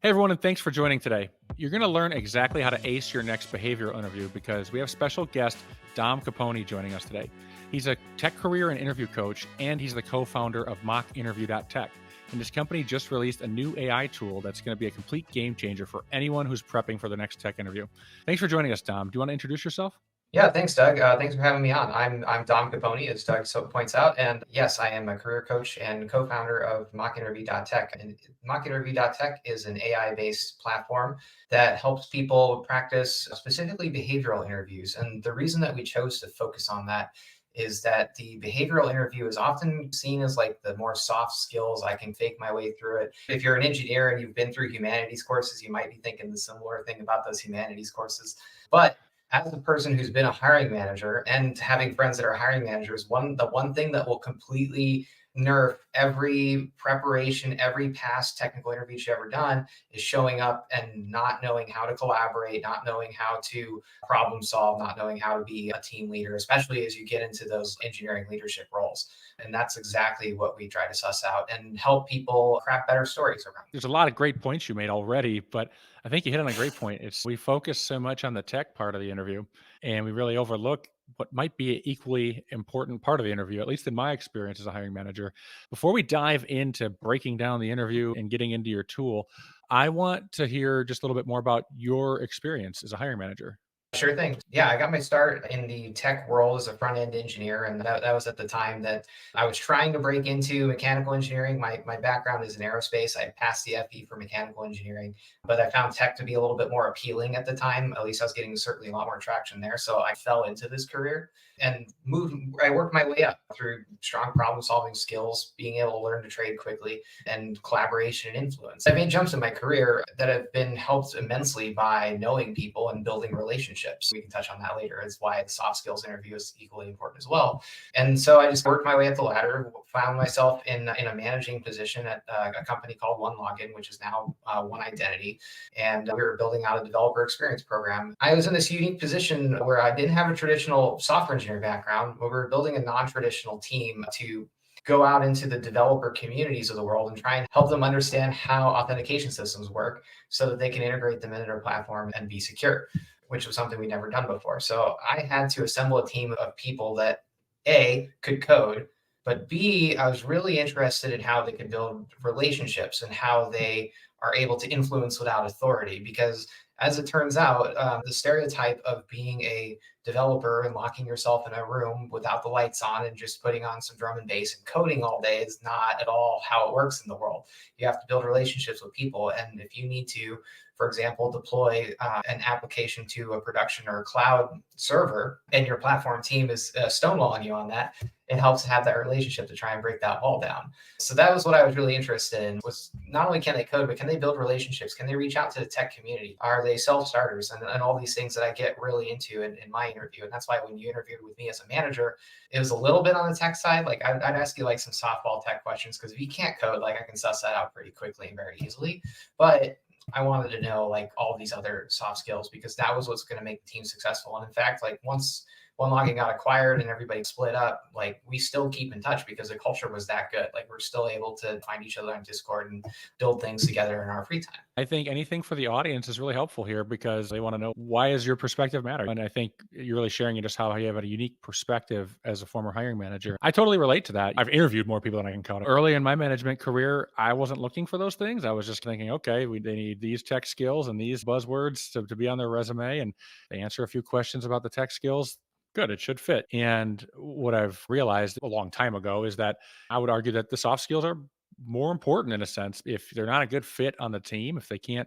Hey everyone, and thanks for joining today. You're going to learn exactly how to ace your next behavioral interview because we have special guest Dom Capone joining us today. He's a tech career and interview coach, and he's the co-founder of MockInterview.tech. And his company just released a new AI tool that's going to be a complete game changer for anyone who's prepping for the next tech interview. Thanks for joining us, Dom. Do you want to introduce yourself? Yeah, thanks, Doug. Thanks for having me on. I'm Dom Capone, as Doug so points out, and yes, I am a career coach and co-founder of MockInterview.tech. And MockInterview.tech is an AI-based platform that helps people practice specifically behavioral interviews. And the reason that we chose to focus on that is that the behavioral interview is often seen as like the more soft skills. I can fake my way through it. If you're an engineer and you've been through humanities courses, you might be thinking the similar thing about those humanities courses. But as a person who's been a hiring manager and having friends that are hiring managers, the one thing that will completely nerf every preparation, every past technical interview you've ever done is showing up and not knowing how to collaborate, not knowing how to problem solve, not knowing how to be a team leader, especially as you get into those engineering leadership roles. And that's exactly what we try to suss out and help people craft better stories around. There's a lot of great points you made already, but I think you hit on a great point. It's we focus so much on the tech part of the interview and we really overlook what might be an equally important part of the interview, at least in my experience as a hiring manager. Before we dive into breaking down the interview and getting into your tool, I want to hear just a little bit more about your experience as a hiring manager. Sure thing. Yeah, I got my start in the tech world as a front end engineer. And that was at the time that I was trying to break into mechanical engineering. My background is in aerospace. I passed the FE for mechanical engineering, but I found tech to be a little bit more appealing at the time. At least I was getting certainly a lot more traction there. So I fell into this career and moved. I worked my way up through strong problem solving skills, being able to learn to trade quickly, and collaboration and influence. I made jumps in my career that have been helped immensely by knowing people and building relationships. We can touch on that later. It's why the soft skills interview is equally important as well. And so I just worked my way up the ladder, found myself in a managing position at a company called One Login, which is now One Identity. And we were building out a developer experience program. I was in this unique position where I didn't have a traditional software engineering background, but we were building a non-traditional team to go out into the developer communities of the world and try and help them understand how authentication systems work so that they can integrate them into their platform and be secure, which was something we'd never done before. So I had to assemble a team of people that A, could code, but B, I was really interested in how they could build relationships and how they are able to influence without authority. Because as it turns out, the stereotype of being a developer and locking yourself in a room without the lights on and just putting on some drum and bass and coding all day is not at all how it works in the world. You have to build relationships with people. And if you need to, for example, deploy an application to a production or a cloud server, and your platform team is stonewalling you on that, it helps have that relationship to try and break that wall down. So that was what I was really interested in, was not only can they code, but can they build relationships? Can they reach out to the tech community? Are they self-starters? And all these things that I get really into in my interview. And that's why when you interviewed with me as a manager, it was a little bit on the tech side. Like I'd ask you like some softball tech questions, because if you can't code, like I can suss that out pretty quickly and very easily. But I wanted to know like all these other soft skills, because that was what's going to make the team successful. And in fact, like once One Login got acquired and everybody split up, like we still keep in touch because the culture was that good. Like we're still able to find each other on Discord and build things together in our free time. I think anything for the audience is really helpful here because they want to know, why does your perspective matter? And I think you're really sharing just how you have a unique perspective as a former hiring manager. I totally relate to that. I've interviewed more people than I can count. Early in my management career, I wasn't looking for those things. I was just thinking, okay, they need these tech skills and these buzzwords to be on their resume, and they answer a few questions about the tech skills. Good, it should fit. And what I've realized a long time ago is that I would argue that the soft skills are more important in a sense. If they're not a good fit on the team, if they can't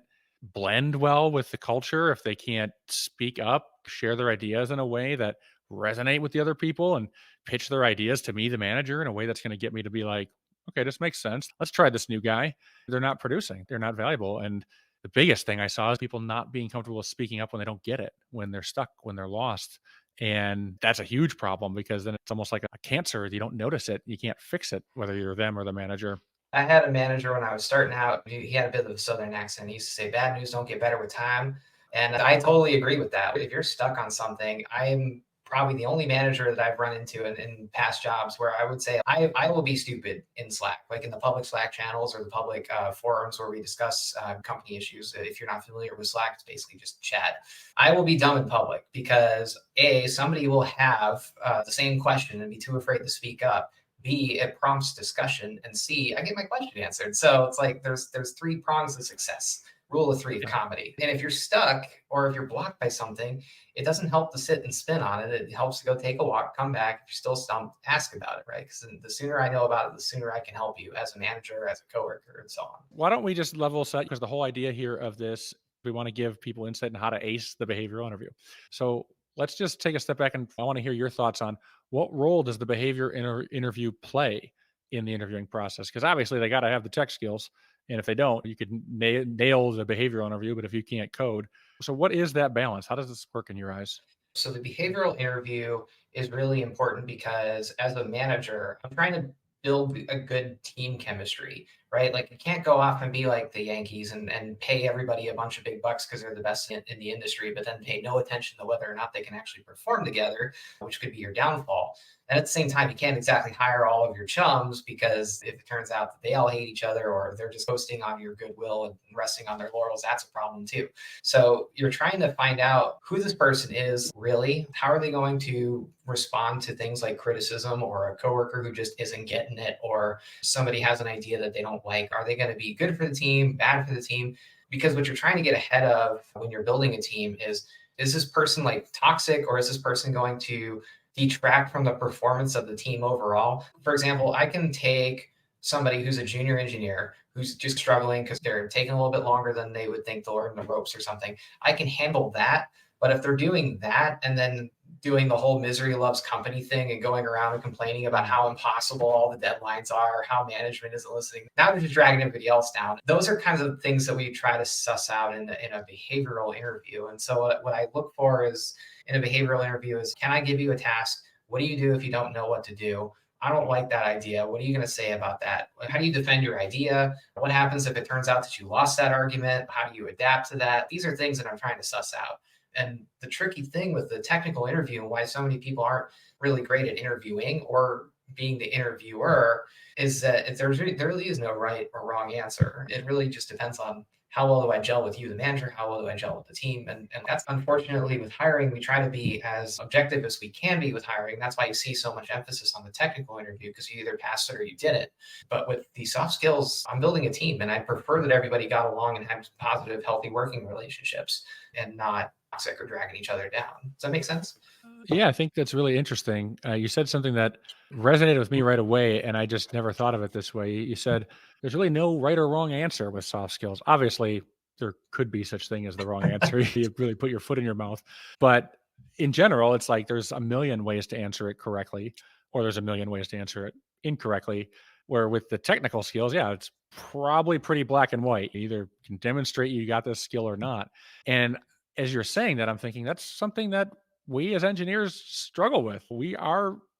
blend well with the culture, if they can't speak up, share their ideas in a way that resonate with the other people and pitch their ideas to me, the manager, in a way that's going to get me to be like, okay, this makes sense. Let's try this new guy. They're not producing, they're not valuable. And the biggest thing I saw is people not being comfortable with speaking up when they don't get it, when they're stuck, when they're lost. And that's a huge problem because then it's almost like a cancer. You don't notice it, you can't fix it, whether you're them or the manager. I had a manager when I was starting out. He had a bit of a southern accent. He used to say, "Bad news don't get better with time." And I totally agree with that. If you're stuck on something, I'm probably the only manager that I've run into in past jobs where I would say I will be stupid in Slack, like in the public Slack channels or the public forums where we discuss company issues. If you're not familiar with Slack, it's basically just chat. I will be dumb in public because A, somebody will have the same question and be too afraid to speak up. B, it prompts discussion, and C, I get my question answered. So it's like there's three prongs to success. Rule of three of comedy. And if you're stuck or if you're blocked by something, it doesn't help to sit and spin on it. It helps to go take a walk, come back. If you're still stumped, ask about it, right? Because the sooner I know about it, the sooner I can help you as a manager, as a coworker, and so on. Why don't we just level set? Because the whole idea here of this, we want to give people insight on how to ace the behavioral interview. So let's just take a step back and I want to hear your thoughts on what role does the interview play in the interviewing process? Because obviously they got to have the tech skills. And if they don't, you could nail the behavioral interview, but if you can't code. So what is that balance? How does this work in your eyes? So the behavioral interview is really important because as a manager, I'm trying to build a good team chemistry, right? Like you can't go off and be like the Yankees and pay everybody a bunch of big bucks because they're the best in the industry, but then pay no attention to whether or not they can actually perform together, which could be your downfall. And at the same time, you can't exactly hire all of your chums because if it turns out that they all hate each other or they're just coasting on your goodwill and resting on their laurels, that's a problem too. So you're trying to find out who this person is really. How are they going to respond to things like criticism or a coworker who just isn't getting it or somebody has an idea that they don't like? Are they going to be good for the team, bad for the team? Because what you're trying to get ahead of when you're building a team is this person like toxic or is this person going to detract from the performance of the team overall? For example, I can take somebody who's a junior engineer who's just struggling because they're taking a little bit longer than they would think to learn the ropes or something. I can handle that. But if they're doing that and then doing the whole misery loves company thing and going around and complaining about how impossible all the deadlines are, how management isn't listening, now they're just dragging everybody else down. Those are kinds of things that we try to suss out in a behavioral interview. And so what I look for is in a behavioral interview is, can I give you a task? What do you do if you don't know what to do? I don't like that idea. What are you going to say about that? How do you defend your idea? What happens if it turns out that you lost that argument? How do you adapt to that? These are things that I'm trying to suss out. And the tricky thing with the technical interview and why so many people aren't really great at interviewing or being the interviewer is that there really is no right or wrong answer. It really just depends on how well do I gel with you, the manager? How well do I gel with the team? And that's unfortunately with hiring, we try to be as objective as we can be with hiring. That's why you see so much emphasis on the technical interview because you either passed it or you didn't. But with the soft skills, I'm building a team and I prefer that everybody got along and had positive, healthy working relationships and not toxic or dragging each other down. Does that make sense? Yeah, I think that's really interesting. You said something that resonated with me right away, and I just never thought of it this way. You said there's really no right or wrong answer with soft skills. Obviously, there could be such thing as the wrong answer. You really put your foot in your mouth. But in general, it's like there's a million ways to answer it correctly, or there's a million ways to answer it incorrectly. Where with the technical skills, yeah, it's probably pretty black and white. You either can demonstrate you got this skill or not. And as you're saying that, I'm thinking that's something that we as engineers struggle with.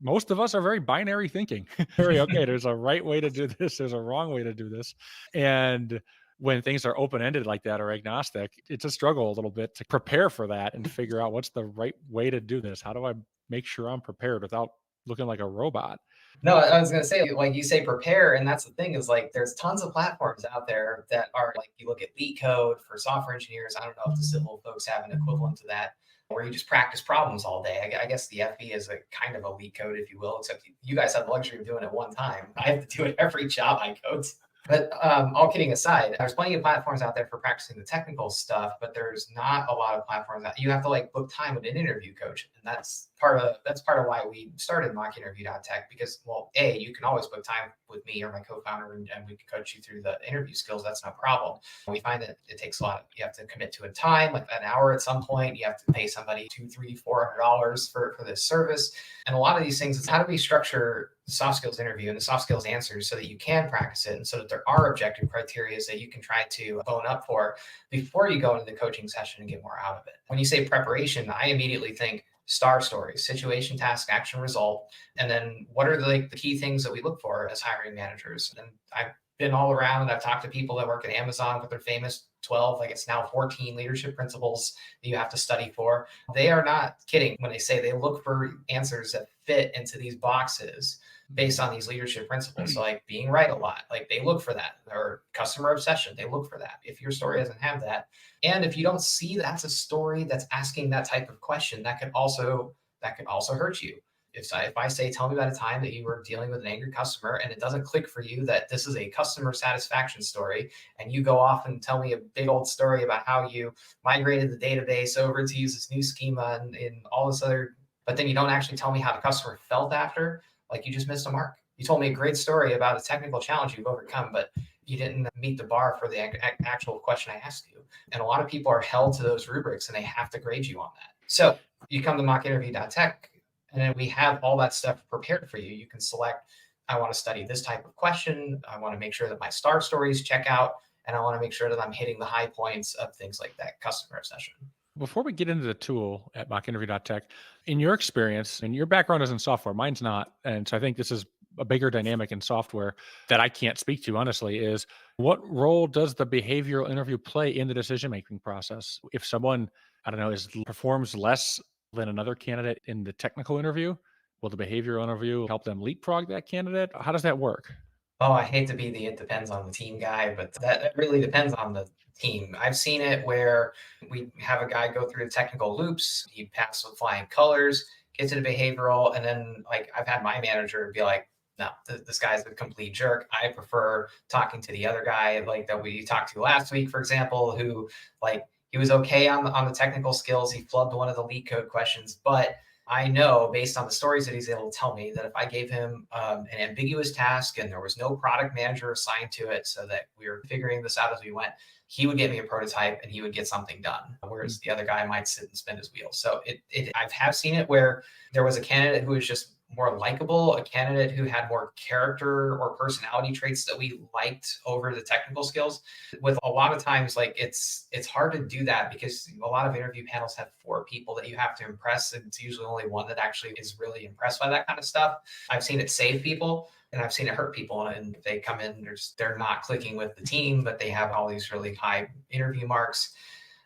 Most of us are very binary thinking. Very, okay, there's a right way to do this, there's a wrong way to do this. And when things are open-ended like that or agnostic, it's a struggle a little bit to prepare for that and figure out what's the right way to do this. How do I make sure I'm prepared without looking like a robot? No, I was going to say, like you say, prepare. And that's the thing is like, there's tons of platforms out there that are like, you look at Leak Code for software engineers. I don't know if the civil folks have an equivalent to that, where you just practice problems all day. I guess the FE is a kind of a Leak Code, if you will, except you guys have the luxury of doing it one time. I have to do it every job I code. But all kidding aside, there's plenty of platforms out there for practicing the technical stuff, but there's not a lot of platforms that you have to like book time with an interview coach. And that's part of why we started MockInterview.tech because, well, A, you can always book time with me or my co-founder and we can coach you through the interview skills. That's no problem. We find that it takes a lot. You have to commit to a time, like an hour at some point. You have to pay somebody $200, $300, $400 for this service. And a lot of these things is how do we structure the soft skills interview and the soft skills answers so that you can practice it and so that there are objective criteria that you can try to bone up for before you go into the coaching session and get more out of it. When you say preparation, I immediately think STAR stories, situation, task, action, result. And then what are the key things that we look for as hiring managers? And I've been all around and I've talked to people that work at Amazon with their famous 12, like it's now 14 leadership principles that you have to study for. They are not kidding when they say they look for answers that fit into these boxes based on these leadership principles. So like being right a lot, like they look for that, or customer obsession, they look for that. If your story doesn't have that, and if you don't see that's a story that's asking that type of question, that could also hurt you. If I say, tell me about a time that you were dealing with an angry customer and it doesn't click for you that this is a customer satisfaction story, and you go off and tell me a big old story about how you migrated the database over to use this new schema and all this other, but then you don't actually tell me how the customer felt after, like you just missed a mark. You told me a great story about a technical challenge you've overcome, but you didn't meet the bar for the actual question I asked you. And a lot of people are held to those rubrics and they have to grade you on that. So you come to MockInterview.tech, and then we have all that stuff prepared for you. You can select, I want to study this type of question. I want to make sure that my star stories check out. And I want to make sure that I'm hitting the high points of things like that customer obsession. Before we get into the tool at MockInterview.tech, in your experience, and your background is in software, mine's not. And so I think this is a bigger dynamic in software that I can't speak to, honestly, is what role does the behavioral interview play in the decision making process? If someone, I don't know, performs less than another candidate in the technical interview, will the behavioral interview help them leapfrog that candidate? How does that work? Oh, I hate to be the it depends on the team guy, but that really depends on the team. I've seen it where we have a guy go through the technical loops, he passed with flying colors, gets into behavioral, and then like I've had my manager be like, no, this guy's a complete jerk. I prefer talking to the other guy, like that we talked to last week, for example, who like he was okay on the technical skills. He flubbed one of the leak code questions, but I know based on the stories that he's able to tell me that if I gave him an ambiguous task and there was no product manager assigned to it so that we were figuring this out as we went, he would get me a prototype and he would get something done. Whereas the other guy might sit and spin his wheels. So I've seen it where there was a candidate who was just more likable, a candidate who had more character or personality traits that we liked over the technical skills. With a lot of times, like it's hard to do that because a lot of interview panels have 4 people that you have to impress, and it's usually only one that actually is really impressed by that kind of stuff. I've seen it save people and I've seen it hurt people, and they come in, they're not clicking with the team, but they have all these really high interview marks.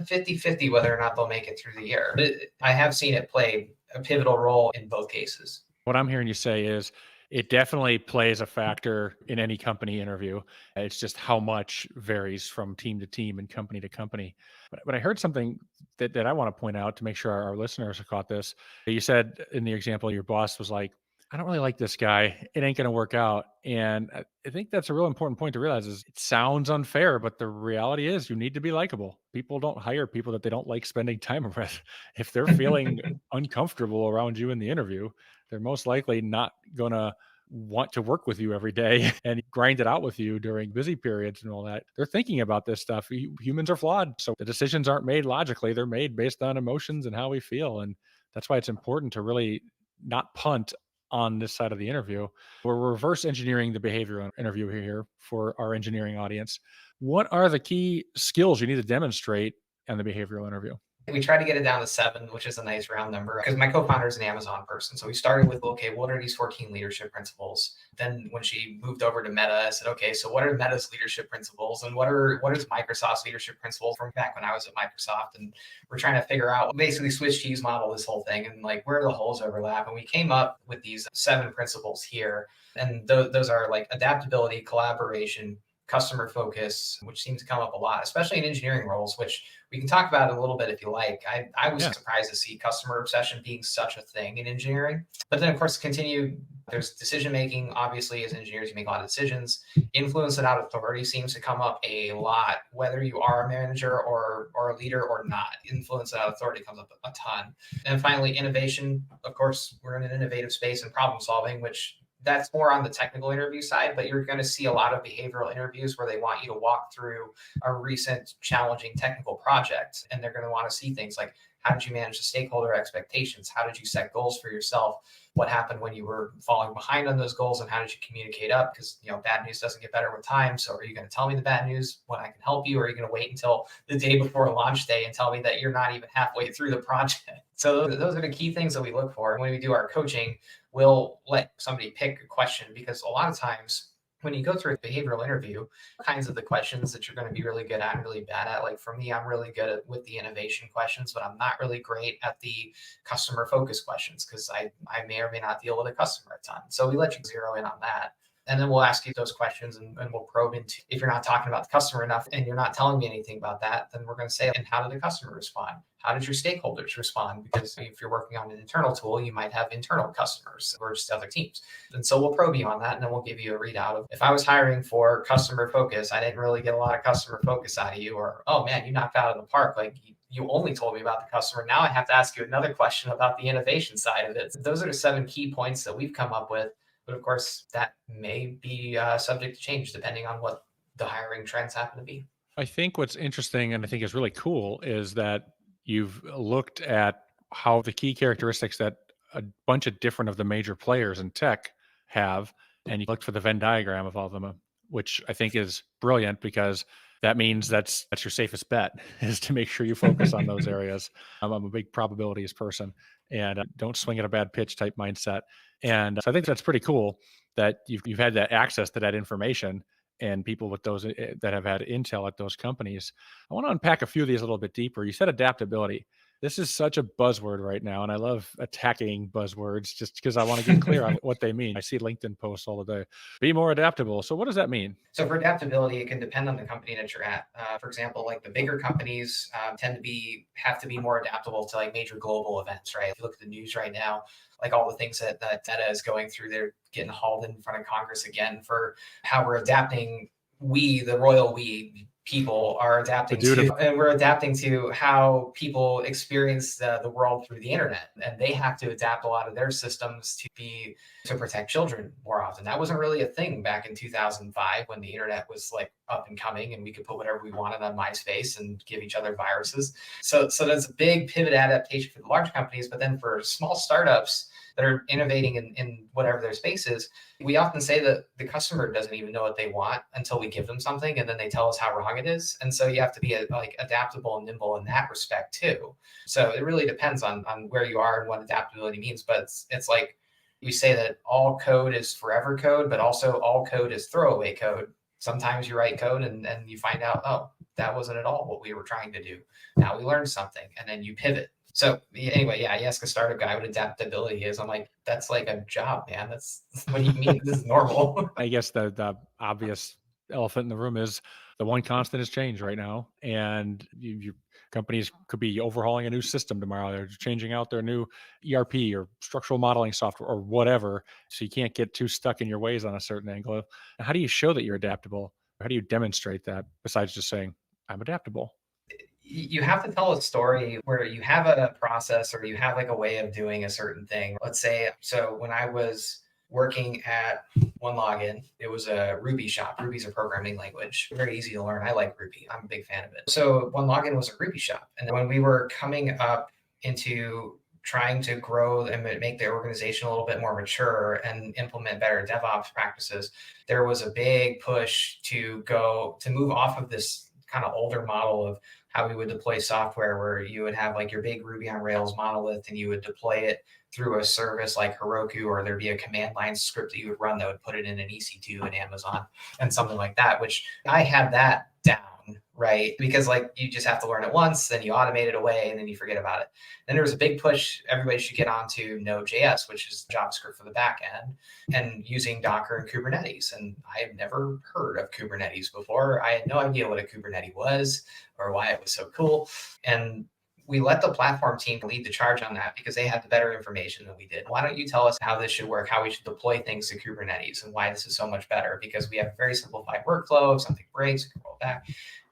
50-50 whether or not they'll make it through the year. But I have seen it play a pivotal role in both cases. What I'm hearing you say is it definitely plays a factor in any company interview. It's just how much varies from team to team and company to company. But I heard something that I want to point out to make sure our listeners have caught this. You said in the example, your boss was like, I don't really like this guy. It ain't going to work out. And I think that's a real important point to realize is it sounds unfair, but the reality is you need to be likable. People don't hire people that they don't like spending time with. If they're feeling uncomfortable around you in the interview, they're most likely not going to want to work with you every day and grind it out with you during busy periods and all that. They're thinking about this stuff. Humans are flawed. So the decisions aren't made logically, they're made based on emotions and how we feel. And that's why it's important to really not punt on this side of the interview. We're reverse engineering the behavioral interview here for our engineering audience. What are the key skills you need to demonstrate in the behavioral interview? We try to get it down to 7, which is a nice round number because my co-founder is an Amazon person. So we started with, okay, what are these 14 leadership principles? Then when she moved over to Meta, I said, okay, so what are Meta's leadership principles? And what is Microsoft's leadership principles from back when I was at Microsoft? And we're trying to figure out basically Swiss cheese model this whole thing and like where the holes overlap. And we came up with these 7 principles here. And those are like adaptability, collaboration, customer focus, which seems to come up a lot, especially in engineering roles, which we can talk about it a little bit if you like. I was Yeah. surprised to see customer obsession being such a thing in engineering. But then, of course, there's decision making. Obviously, as engineers, you make a lot of decisions. Influence without authority seems to come up a lot, whether you are a manager or a leader or not. Influence without authority comes up a ton. And finally, innovation. Of course, we're in an innovative space and problem solving, which that's more on the technical interview side, but you're going to see a lot of behavioral interviews where they want you to walk through a recent challenging technical project. And they're going to want to see things like, how did you manage the stakeholder expectations? How did you set goals for yourself? What happened when you were falling behind on those goals, and how did you communicate up? Because bad news doesn't get better with time. So are you going to tell me the bad news when I can help you? Or are you going to wait until the day before launch day and tell me that you're not even halfway through the project? So those are the key things that we look for. When we do our coaching, we'll let somebody pick a question because a lot of times when you go through a behavioral interview, kinds of the questions that you're going to be really good at and really bad at. Like for me, I'm really good with the innovation questions, but I'm not really great at the customer focus questions because I may or may not deal with a customer a ton. So we let you zero in on that. And then we'll ask you those questions and we'll probe into if you're not talking about the customer enough and you're not telling me anything about that, then we're going to say, and how did the customer respond? How did your stakeholders respond? Because if you're working on an internal tool, you might have internal customers or just other teams. And so we'll probe you on that and then we'll give you a readout of if I was hiring for customer focus, I didn't really get a lot of customer focus out of you, or, oh man, you knocked out of the park. Like you only told me about the customer. Now I have to ask you another question about the innovation side of it. Those are the 7 key points that we've come up with. But of course, that may be subject to change depending on what the hiring trends happen to be. I think what's interesting and I think is really cool is that you've looked at how the key characteristics that a bunch of different of the major players in tech have, and you looked for the Venn diagram of all of them, which I think is brilliant because that means that's your safest bet is to make sure you focus on those areas. I'm a big probabilities person and don't swing at a bad pitch type mindset. And so I think that's pretty cool that you've had that access to that information and people with those that have had intel at those companies. I want to unpack a few of these a little bit deeper. You said adaptability. This is such a buzzword right now, and I love attacking buzzwords just because I want to get clear on what they mean. I see LinkedIn posts all the day. Be more adaptable. So, what does that mean? So for adaptability, it can depend on the company that you're at. For example, like the bigger companies tend to have to be more adaptable to like major global events, right? If you look at the news right now, like all the things that Meta is going through, they're getting hauled in front of Congress again for how we're adapting. We, the royal we, people are adapting to, and we're adapting to how people experience the world through the internet, and they have to adapt a lot of their systems to protect children more often. That wasn't really a thing back in 2005 when the internet was like up and coming and we could put whatever we wanted on MySpace and give each other viruses. So that's a big pivot adaptation for the large companies, but then for small startups that are innovating in whatever their space is, we often say that the customer doesn't even know what they want until we give them something and then they tell us how wrong it is. And so you have to be like adaptable and nimble in that respect too. So it really depends on where you are and what adaptability means. But it's like we say that all code is forever code, but also all code is throwaway code. Sometimes you write code and you find out, oh, that wasn't at all what we were trying to do. Now we learned something and then you pivot. So anyway, yeah, you ask a startup guy what adaptability is. I'm like, that's like a job, man. That's what do you mean? This is normal. I guess the obvious elephant in the room is the one constant is change right now, and your companies could be overhauling a new system tomorrow. They're changing out their new ERP or structural modeling software or whatever. So you can't get too stuck in your ways on a certain angle. How do you show that you're adaptable? How do you demonstrate that besides just saying I'm adaptable? You have to tell a story where you have a process or you have like a way of doing a certain thing. Let's say, so when I was working at One Login, it was a Ruby shop. Ruby's a programming language, very easy to learn. I like Ruby. I'm a big fan of it. So One Login was a Ruby shop. And when we were coming up into trying to grow and make the organization a little bit more mature and implement better DevOps practices, there was a big push to move off of this kind of older model of how we would deploy software where you would have like your big Ruby on Rails monolith and you would deploy it through a service like Heroku, or there'd be a command line script that you would run that would put it in an EC2 in Amazon and something like that, which I had that down, right? Because like you just have to learn it once, then you automate it away and then you forget about it. Then there was a big push, everybody should get onto Node.js, which is JavaScript for the back end, and using Docker and Kubernetes. And I had never heard of Kubernetes before. I had no idea what a Kubernetes was or why it was so cool. And we let the platform team lead the charge on that because they had the better information than we did. Why don't you tell us how this should work, how we should deploy things to Kubernetes, and why this is so much better? Because we have a very simplified workflow. If something breaks, we can roll back.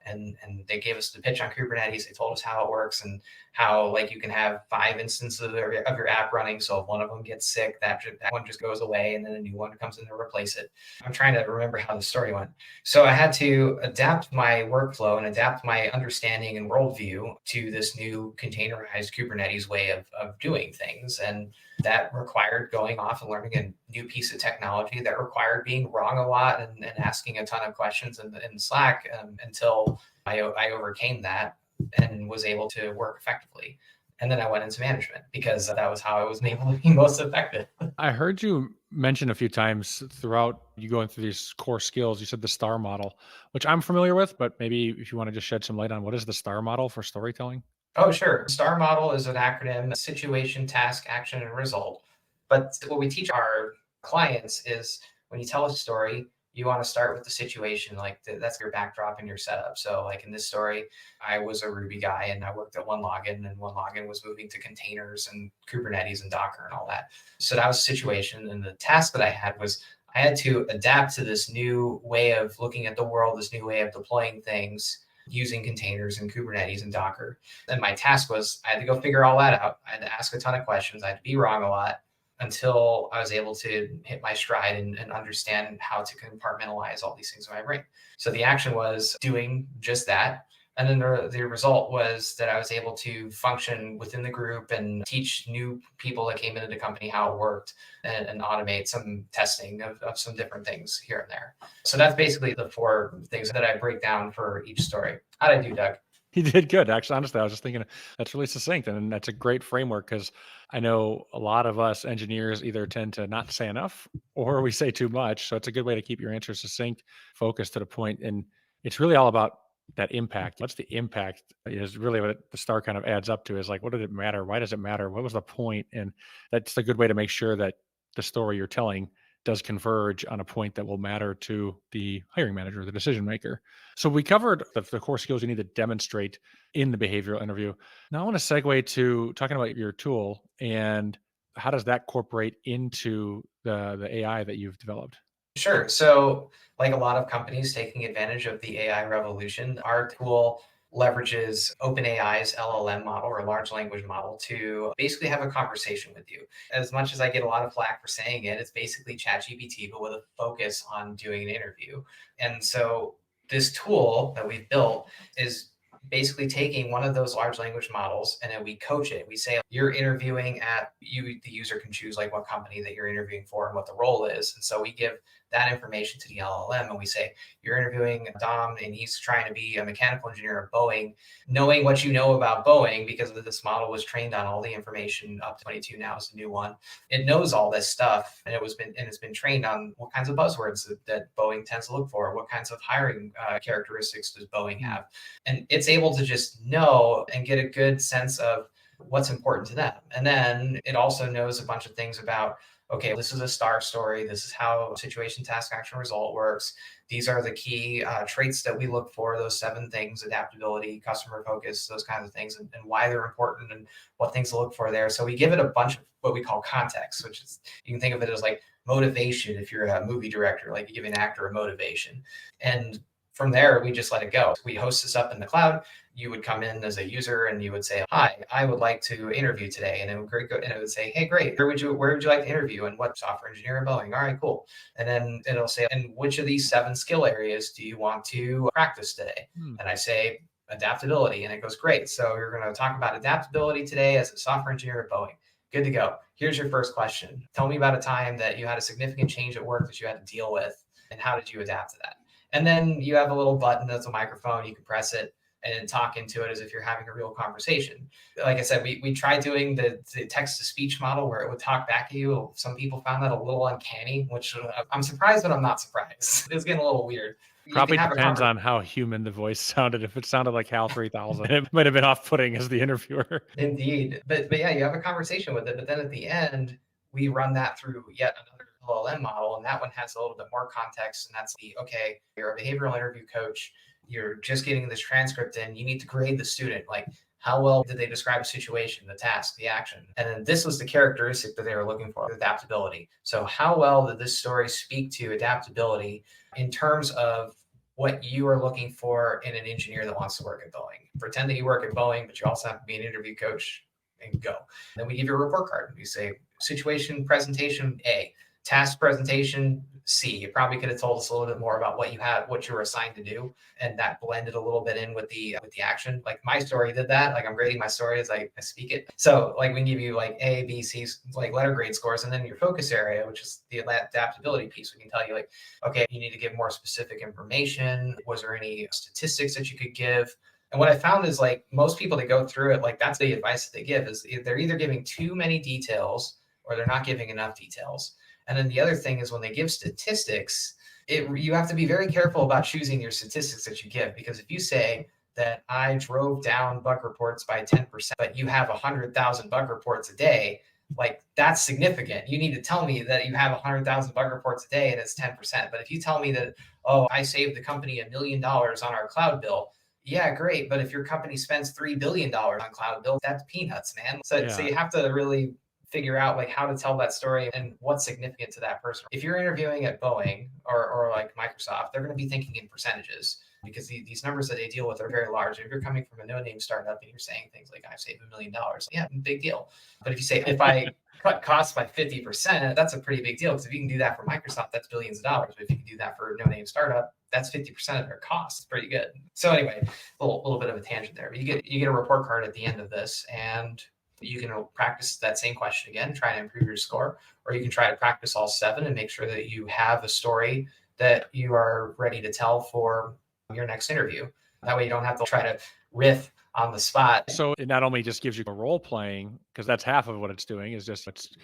And they gave us the pitch on Kubernetes. They told us how it works and how like you can have 5 instances of your app running. So if one of them gets sick, that one just goes away and then a new one comes in to replace it. I'm trying to remember how the story went. So I had to adapt my workflow and adapt my understanding and worldview to this new containerized Kubernetes way of doing things. And that required going off and learning a new piece of technology, that required being wrong a lot and asking a ton of questions in Slack until I overcame that and was able to work effectively. And then I went into management because that was how I was able to be most effective. I heard you mention a few times throughout you going through these core skills. You said the STAR model, which I'm familiar with, but maybe if you want to just shed some light on what is the STAR model for storytelling? Oh, sure. STAR model is an acronym: situation, task, action, and result. But what we teach our clients is when you tell a story, you want to start with the situation, like that's your backdrop and your setup. So, like in this story, I was a Ruby guy and I worked at OneLogin, and OneLogin was moving to containers and Kubernetes and Docker and all that. So that was the situation. And the task that I had was I had to adapt to this new way of looking at the world, this new way of deploying things using containers and Kubernetes and Docker. And my task was I had to go figure all that out. I had to ask a ton of questions. I had to be wrong a lot until I was able to hit my stride and understand how to compartmentalize all these things in my brain. So the action was doing just that. And then the result was that I was able to function within the group and teach new people that came into the company how it worked and automate some testing of some different things here and there. So that's basically the four things that I break down for each story. How'd I do, Doug? You did good. Actually, honestly, I was just thinking that's really succinct and that's a great framework because I know a lot of us engineers either tend to not say enough or we say too much. So it's a good way to keep your answers succinct, focused to the point, and it's really all about that impact. What's the impact is really what the star kind of adds up to is like, what did it matter? Why does it matter? What was the point? And that's a good way to make sure that the story you're telling does converge on a point that will matter to the hiring manager, the decision maker. So we covered the core skills you need to demonstrate in the behavioral interview. Now I want to segue to talking about your tool and how does that incorporate into the AI that you've developed? Sure. So, like a lot of companies taking advantage of the AI revolution, our tool leverages OpenAI's LLM model or large language model to basically have a conversation with you. As much as I get a lot of flack for saying it, it's basically ChatGPT, but with a focus on doing an interview. And so, this tool that we've built is basically taking one of those large language models and then we coach it. We say you're interviewing at you, the user can choose like what company that you're interviewing for and what the role is. And so we give that information to the LLM and we say, you're interviewing Dom and he's trying to be a mechanical engineer at Boeing, knowing what you know about Boeing because this model was trained on all the information up to 22 now is the new one. It knows all this stuff and it's been trained on what kinds of buzzwords that Boeing tends to look for, what kinds of hiring characteristics does Boeing have. And it's able to just know and get a good sense of what's important to them. And then it also knows a bunch of things about, okay, this is a star story. This is how situation, task, action, result works. These are the key traits that we look for, those 7 things: adaptability, customer focus, those kinds of things, and why they're important and what things to look for there. So we give it a bunch of what we call context, which is, you can think of it as like motivation if you're a movie director, like you give an actor a motivation. And from there, we just let it go. We host this up in the cloud. You would come in as a user and you would say, "Hi, I would like to interview today." And it would say, "Hey, great. Where would you like to interview? And what software engineer at Boeing?" All right, cool. And then it'll say, "And which of these 7 skill areas do you want to practice today?" Hmm. And I say, "Adaptability." And it goes, "Great. So you're going to talk about adaptability today as a software engineer at Boeing. Good to go. Here's your first question. Tell me about a time that you had a significant change at work that you had to deal with, and how did you adapt to that?" And then you have a little button that's a microphone. You can press it and talk into it as if you're having a real conversation. Like I said, we tried doing the text to speech model where it would talk back at you. Some people found that a little uncanny, which I'm surprised, but I'm not surprised. It's getting a little weird. You can Probably have a depends conversation. on how human the voice sounded. If it sounded like HAL 3000, it might have been off-putting as the interviewer. Indeed. But yeah, you have a conversation with it. But then at the end, we run that through yet another LLM model. And that one has a little bit more context. And that's the, okay, you're a behavioral interview coach. You're just getting this transcript in. You need to grade the student. Like, how well did they describe a situation, the task, the action? And then this was the characteristic that they were looking for: adaptability. So how well did this story speak to adaptability in terms of what you are looking for in an engineer that wants to work at Boeing? Pretend that you work at Boeing, but you also have to be an interview coach and go. Then we give you a report card. We say situation presentation A, task presentation C. You probably could have told us a little bit more about what you had, what you were assigned to do, and that blended a little bit in with the action. Like my story did that. Like I'm grading my story as I speak it. So like we can give you like A, B, C, like letter grade scores, and then your focus area, which is the adaptability piece. We can tell you like, okay, you need to give more specific information. Was there any statistics that you could give? And what I found is like most people that go through it, like that's the advice that they give is they're either giving too many details or they're not giving enough details. And then the other thing is when they give statistics, you have to be very careful about choosing your statistics that you give, because if you say that I drove down bug reports by 10%, but you have 100,000 bug reports a day, like that's significant. You need to tell me that you have 100,000 bug reports a day and it's 10%. But if you tell me that, oh, I saved the company $1 million on our cloud bill, yeah, great. But if your company spends $3 billion on cloud bill, that's peanuts, man. So Yeah. you have to really figure out like how to tell that story and what's significant to that person. If you're interviewing at Boeing or like Microsoft, they're going to be thinking in percentages because these numbers that they deal with are very large. If you're coming from a no-name startup and you're saying things like I've saved $1 million, yeah, big deal. But if you say if I cut costs by 50%, that's a pretty big deal, because if you can do that for Microsoft, that's billions of dollars. But if you can do that for a no-name startup, that's 50% of their costs. It's pretty good. So anyway, a little bit of a tangent there. But you get a report card at the end of this, and you can practice that same question again, try to improve your score, or you can try to practice all 7 and make sure that you have a story that you are ready to tell for your next interview. That way you don't have to try to riff on the spot. So it not only just gives you a role playing, because that's half of what it's doing, is just it's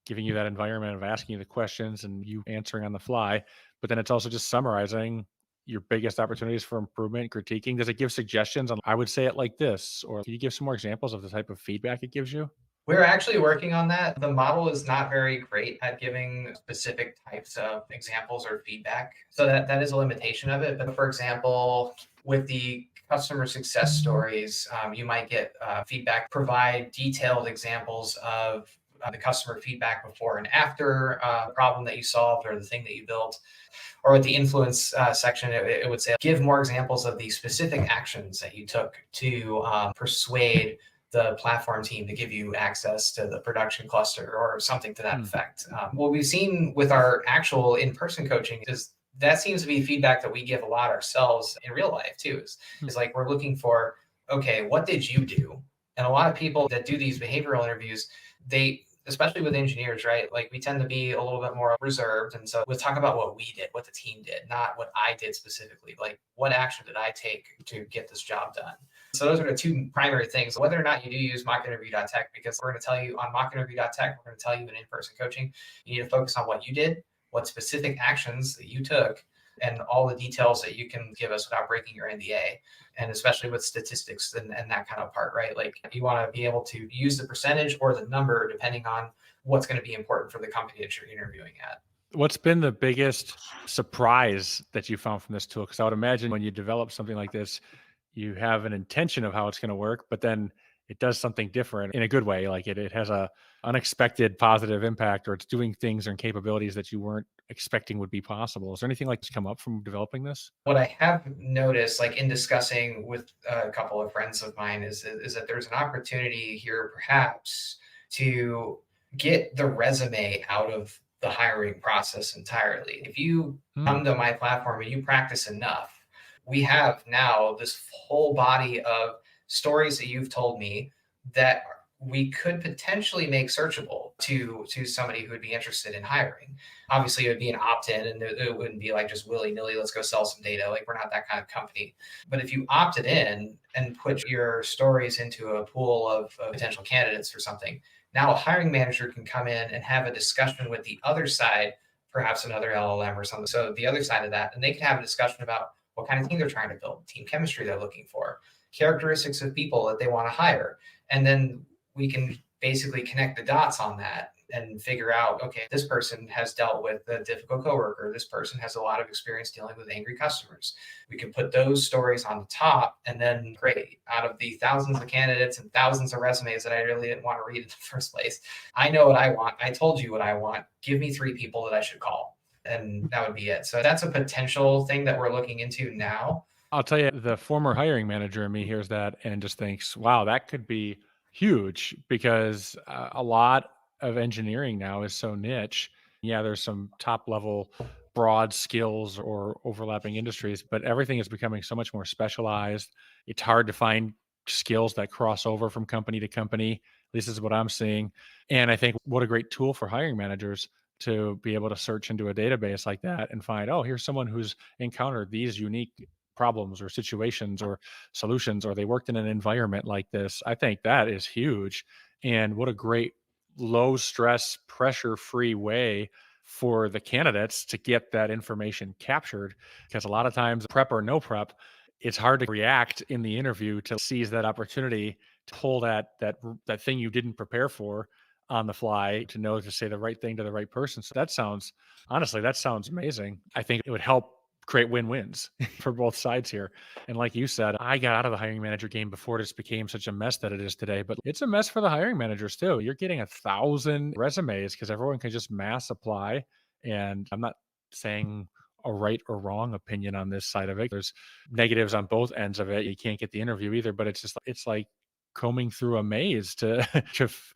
giving you that environment of asking you the questions and you answering on the fly, but then it's also just summarizing your biggest opportunities for improvement, critiquing. Does it give suggestions on, I would say it like this, or can you give some more examples of the type of feedback it gives you? We're actually working on that. The model is not very great at giving specific types of examples or feedback. So that is a limitation of it. But for example, with the customer success stories, you might get feedback, provide detailed examples of the customer feedback before and after problem that you solved or the thing that you built. Or with the influence section, it would say, give more examples of the specific actions that you took to persuade the platform team to give you access to the production cluster or something to that Hmm. effect. What we've seen with our actual in-person coaching is that seems to be feedback that we give a lot ourselves in real life too. Hmm. Is like we're looking for, okay, what did you do? And a lot of people that do these behavioral interviews, they especially with engineers, right? Like we tend to be a little bit more reserved. And so we'll talk about what we did, what the team did, not what I did specifically. Like what action did I take to get this job done? So those are the 2 primary things. Whether or not you do use MockInterview.tech, because we're going to tell you on MockInterview.tech, we're going to tell you in in-person coaching, you need to focus on what you did, what specific actions that you took, and all the details that you can give us without breaking your NDA. And especially with statistics and that kind of part, right? Like you want to be able to use the percentage or the number depending on what's going to be important for the company that you're interviewing at. What's been the biggest surprise that you found from this tool? Because I would imagine when you develop something like this, you have an intention of how it's going to work, but then it does something different in a good way. Like it has a unexpected positive impact, or it's doing things and capabilities that you weren't expecting would be possible. Is there anything like this come up from developing this? What I have noticed, like in discussing with a couple of friends of mine, is that there's an opportunity here, perhaps, to get the resume out of the hiring process entirely. If you Hmm. come to my platform and you practice enough, we have now this whole body of stories that you've told me that we could potentially make searchable to somebody who would be interested in hiring. Obviously, it would be an opt-in, and it wouldn't be like just willy-nilly, let's go sell some data. Like we're not that kind of company. But if you opted in and put your stories into a pool of potential candidates for something, now a hiring manager can come in and have a discussion with the other side, perhaps another LLM or something. So the other side of that, and they can have a discussion about what kind of team they're trying to build, team chemistry they're looking for, characteristics of people that they want to hire. And then we can basically connect the dots on that and figure out, okay, this person has dealt with a difficult coworker. This person has a lot of experience dealing with angry customers. We can put those stories on the top, and then great, out of the thousands of candidates and thousands of resumes that I really didn't want to read in the first place, I know what I want. I told you what I want. Give me 3 people that I should call, and that would be it. So that's a potential thing that we're looking into now. I'll tell you, the former hiring manager in me hears that and just thinks, wow, that could be huge, because a lot of engineering now is so niche. Yeah, there's some top level broad skills or overlapping industries, but everything is becoming so much more specialized. It's hard to find skills that cross over from company to company. This is what I'm seeing. And I think what a great tool for hiring managers to be able to search into a database like that and find, oh, here's someone who's encountered these unique problems or situations or solutions, or they worked in an environment like this. I think that is huge. And what a great low stress, pressure free way for the candidates to get that information captured. Because a lot of times, prep or no prep, it's hard to react in the interview to seize that opportunity to pull that thing you didn't prepare for on the fly, to know to say the right thing to the right person. So that sounds, honestly, that sounds amazing. I think it would help create win-wins for both sides here. And like you said, I got out of the hiring manager game before this became such a mess that it is today, but it's a mess for the hiring managers too. You're getting 1,000 resumes because everyone can just mass apply. And I'm not saying a right or wrong opinion on this side of it. There's negatives on both ends of it. You can't get the interview either, but it's like combing through a maze to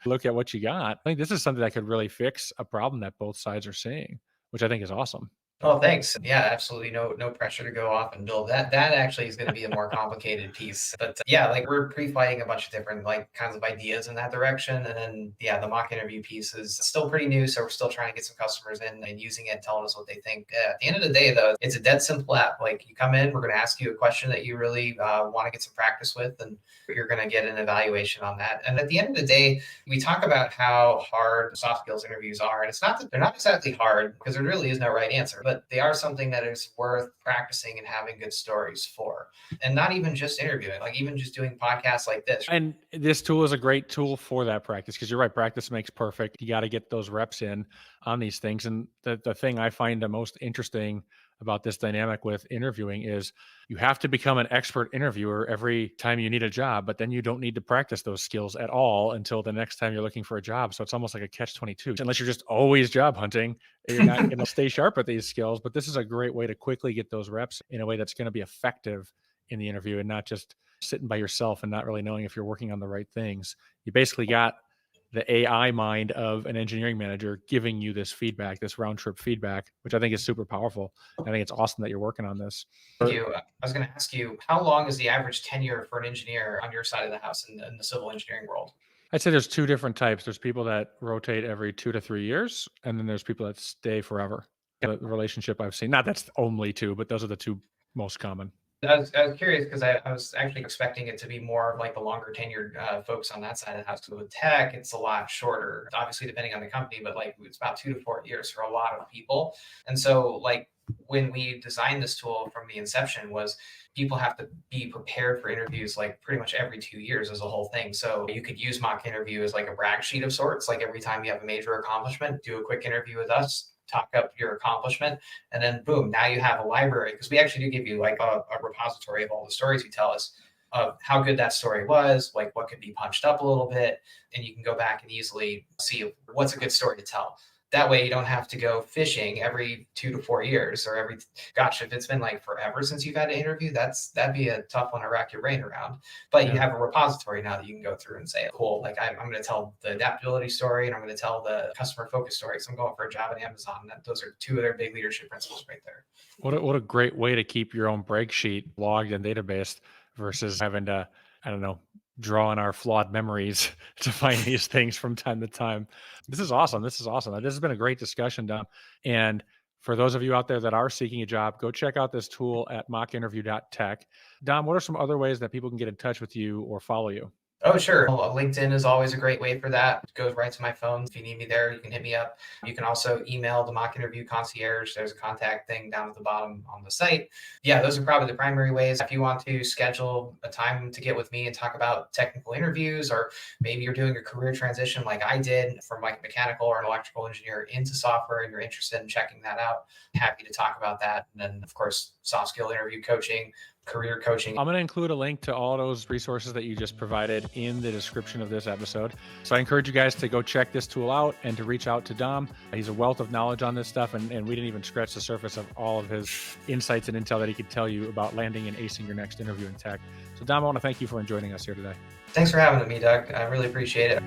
look at what you got. I think this is something that could really fix a problem that both sides are seeing, which I think is awesome. Oh, thanks. Yeah, absolutely. No pressure to go off and build that. That actually is going to be a more complicated piece. But yeah, like we're pre-fighting a bunch of different like kinds of ideas in that direction. And then yeah, the mock interview piece is still pretty new. So we're still trying to get some customers in and using it, telling us what they think. At the end of the day, though, it's a dead simple app. Like you come in, we're going to ask you a question that you really want to get some practice with, and you're going to get an evaluation on that. And at the end of the day, we talk about how hard soft skills interviews are. And it's not that they're not exactly hard, because there really is no right answer, but they are something that is worth practicing and having good stories for. And not even just interviewing, like even just doing podcasts like this. And this tool is a great tool for that practice, because you're right, practice makes perfect. You got to get those reps in on these things. And the thing I find the most interesting about this dynamic with interviewing is you have to become an expert interviewer every time you need a job, but then you don't need to practice those skills at all until the next time you're looking for a job. So it's almost like a catch 22. Unless you're just always job hunting, you're not going to stay sharp at these skills. But this is a great way to quickly get those reps in a way that's going to be effective in the interview, and not just sitting by yourself and not really knowing if you're working on the right things. You basically got the AI mind of an engineering manager giving you this feedback, this round trip feedback, which I think is super powerful. I think it's awesome that you're working on this. Thank you. I was going to ask you, how long is the average tenure for an engineer on your side of the house in the civil engineering world? I'd say there's two different types. There's people that rotate every 2 to 3 years, and then there's people that stay forever. The relationship I've seen, not that's only two, but those are the two most common. I was curious because I was actually expecting it to be more of like the longer tenured folks on that side of the house. So with tech, it's a lot shorter, obviously depending on the company, but like it's about 2 to 4 years for a lot of people. And so like when we designed this tool from the inception was people have to be prepared for interviews like pretty much every 2 years as a whole thing. So you could use mock interview as like a brag sheet of sorts. Like every time you have a major accomplishment, do a quick interview with us, talk up your accomplishment, and then boom, now you have a library, because we actually do give you like a repository of all the stories you tell us of how good that story was, like what could be punched up a little bit, and you can go back and easily see what's a good story to tell. That way you don't have to go fishing every 2 to 4 years or gosh, if it's been like forever since you've had an interview, that'd be a tough one to rack your brain around. But you have a repository now that you can go through and say, cool, like I'm going to tell the adaptability story and I'm going to tell the customer focus story. So I'm going for a job at Amazon. Those are two of their big leadership principles right there. What a great way to keep your own break sheet logged and database versus having to, I don't know, draw on our flawed memories to find these things from time to time. This is awesome. This is awesome. This has been a great discussion, Dom. And for those of you out there that are seeking a job, go check out this tool at MockInterview.tech. Dom, what are some other ways that people can get in touch with you or follow you? Oh, sure. Well, LinkedIn is always a great way for that. It goes right to my phone. If you need me there, you can hit me up. You can also email the mock interview concierge. There's a contact thing down at the bottom on the site. Yeah, those are probably the primary ways. If you want to schedule a time to get with me and talk about technical interviews, or maybe you're doing a career transition like I did from like a mechanical or an electrical engineer into software and you're interested in checking that out, happy to talk about that. And then, of course, soft skill interview coaching, career coaching. I'm going to include a link to all those resources that you just provided in the description of this episode. So I encourage you guys to go check this tool out and to reach out to Dom. He's a wealth of knowledge on this stuff, and we didn't even scratch the surface of all of his insights and intel that he could tell you about landing and acing your next interview in tech. So Dom, I want to thank you for joining us here today. Thanks for having me, Doug. I really appreciate it.